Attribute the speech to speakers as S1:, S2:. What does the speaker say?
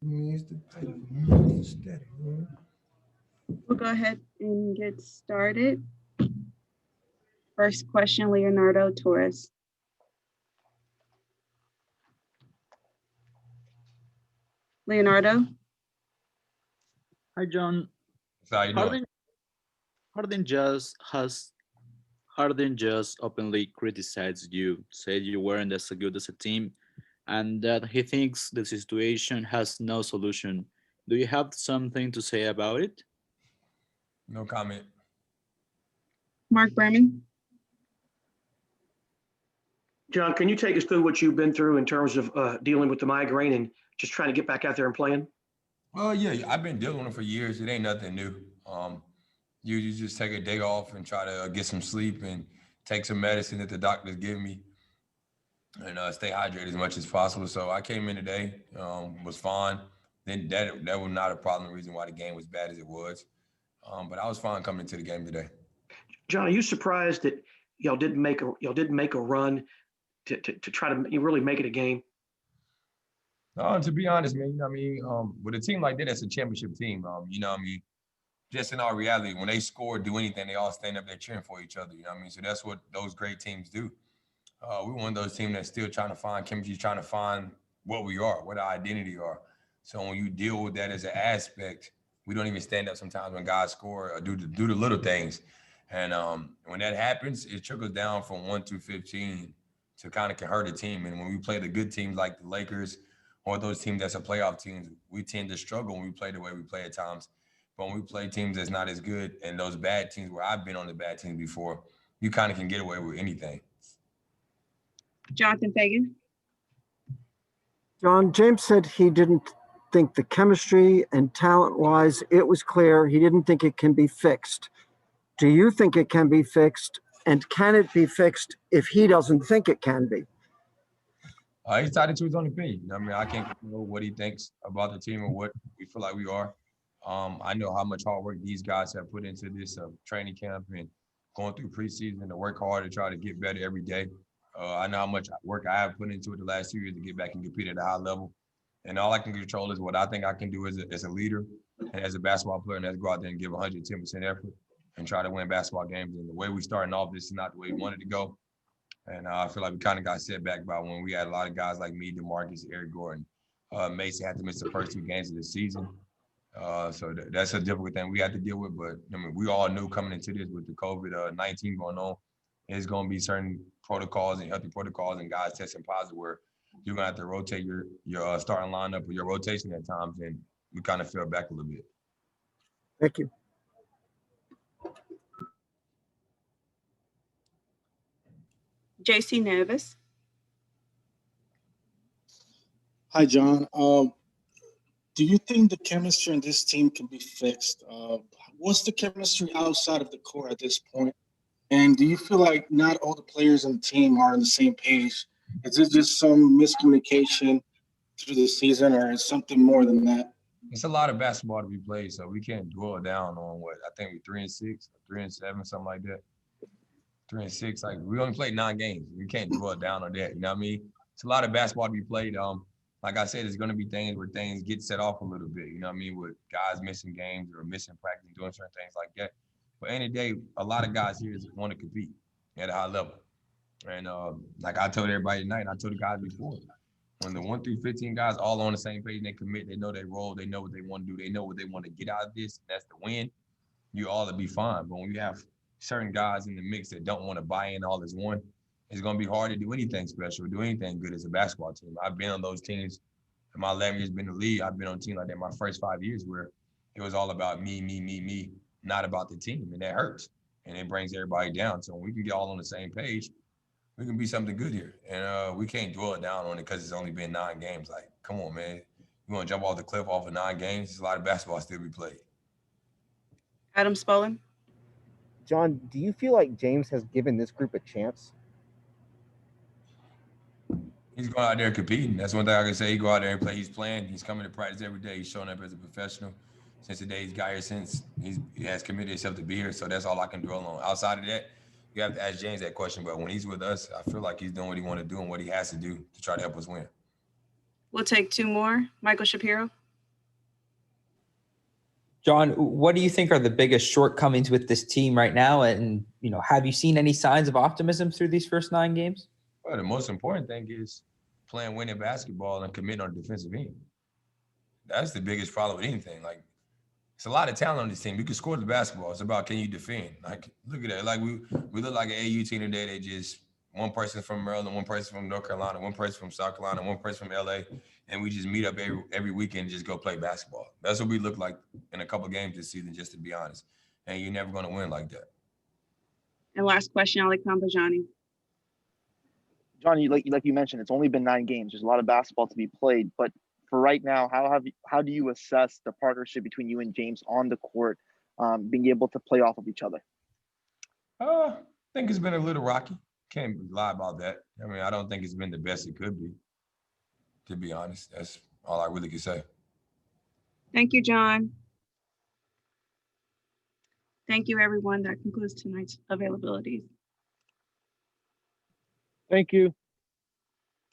S1: Means the paper, steady.
S2: We'll go ahead and get started. First question, Leonardo Torres. Leonardo,
S3: Hi, John.
S4: So how you doing?
S3: Harden, Harden just has Harden just openly criticized you, said you weren't as good as a team, and that he thinks the situation has no solution. Do you have something to say about it?
S4: No comment.
S2: Mark Berman.
S5: John, can you take us through what you've been through in terms of dealing with the migraine and just trying to get back out there and playing?
S4: Well, yeah, I've been dealing with it for years. It ain't nothing new. You just take a day off and try to get some sleep and take some medicine that the doctors give me and stay hydrated as much as possible. So I came in today, was fine. Then that was not a problem. The reason why the game was bad as it was, but I was fine coming into the game today.
S5: John, are you surprised that y'all didn't make a run to try to really make it a game?
S4: To be honest, man, you know what I mean? With a team like that, that's a championship team. You know what I mean? Just in our reality, when they score, do anything, they all stand up there cheering for each other. You know what I mean? So that's what those great teams do. We're one of those teams that's still trying to find chemistry, trying to find what we are, what our identity are. So when you deal with that as an aspect, we don't even stand up sometimes when guys score or do the little things. And when that happens, it trickles down from 1 to 15 to kind of can hurt a team. And when we play the good teams like the Lakers or those teams that's a playoff teams, we tend to struggle when we play the way we play at times. But when we play teams that's not as good and those bad teams where I've been on the bad teams before, you kind of can get away with anything.
S2: Jonathan Fagan.
S6: John, James said he didn't think the chemistry and talent-wise, it was clear he didn't think it can be fixed. Do you think it can be fixed? And can it be fixed if he doesn't think it can be?
S4: He's tied into his own opinion. I mean, I can't control what he thinks about the team or what we feel like we are. I know how much hard work these guys have put into this training camp and going through preseason to work hard to try to get better every day. I know how much work I have put into it the last 2 years to get back and compete at a high level. And all I can control is what I think I can do as a leader and as a basketball player, and that's go out there and give 110% effort and try to win basketball games. And the way we starting off, this is not the way we wanted to go. And I feel like we kind of got set back by when we had a lot of guys like me, DeMarcus, Eric Gordon, Mason had to miss the first 2 games of the season. So that's a difficult thing we had to deal with. But I mean, we all knew coming into this with the COVID-19 going on, there's going to be certain protocols and healthy protocols and guys testing positive where you're going to have to rotate your starting lineup or your rotation at times. And we kind of fell back a little bit.
S6: Thank you.
S2: JC Nevis.
S7: Hi, John. Do you think the chemistry in this team can be fixed? What's the chemistry outside of the court at this point? And do you feel like not all the players on the team are on the same page? Is it just some miscommunication through the season, or is something more than that?
S4: It's a lot of basketball to be played, so we can't dwell down on what I think we're 3-6, 3-7, something like that. 3-6, like we only played 9 games. We can't dwell down on that. You know what I mean? It's a lot of basketball to be played. Like I said, there's going to be things where things get set off a little bit. You know what I mean? With guys missing games or missing practice, doing certain things like that. But end of the day, a lot of guys here want to compete at a high level. And like I told everybody tonight, and I told the guys before, when the 1 through 15 guys all on the same page and they commit, they know their role, they know what they want to do, they know what they want to get out of this, that's the win, you all will be fine. But when you have certain guys in the mix that don't want to buy in all as one, it's going to be hard to do anything special, do anything good as a basketball team. I've been on those teams in my 11 years been in the league. I've been on a team like that my first 5 years where it was all about me, not about the team. And that hurts. And it brings everybody down. So when we can get all on the same page, we can be something good here. And we can't dwell down on it because it's only been 9 games. Like, come on, man. You want to jump off the cliff off of 9 games? There's a lot of basketball still be played.
S2: Adam Spollen.
S8: John, do you feel like James has given this group a chance?
S4: He's going out there competing. That's one thing I can say. He go out there and play. He's playing. He's coming to practice every day. He's showing up as a professional. Since the day he's got here, since he has committed himself to be here. So that's all I can dwell on. Outside of that, you have to ask James that question. But when he's with us, I feel like he's doing what he want to do and what he has to do to try to help us win.
S2: We'll take 2 more. Michael Shapiro.
S9: John, what do you think are the biggest shortcomings with this team right now? And, have you seen any signs of optimism through these first 9 games?
S4: Well, the most important thing is playing winning basketball and committing on the defensive end. That's the biggest problem with anything. Like, it's a lot of talent on this team. You can score the basketball. It's about, can you defend? Like, look at that. Like, we look like an AU team today. They just one person from Maryland, one person from North Carolina, one person from South Carolina, one person from LA, and we just meet up every weekend and just go play basketball. That's what we look like in a couple of games this season, just to be honest. And you're never going to win like that.
S2: And last question, Alec Pambajani.
S8: John, like you mentioned, it's only been 9 games. There's a lot of basketball to be played, but for right now, how do you assess the partnership between you and James on the court, being able to play off of each other?
S4: I think it's been a little rocky. Can't lie about that. I mean, I don't think it's been the best it could be, to be honest. That's all I really can say.
S2: Thank you, John. Thank you, everyone. That concludes tonight's availabilities.
S8: Thank you.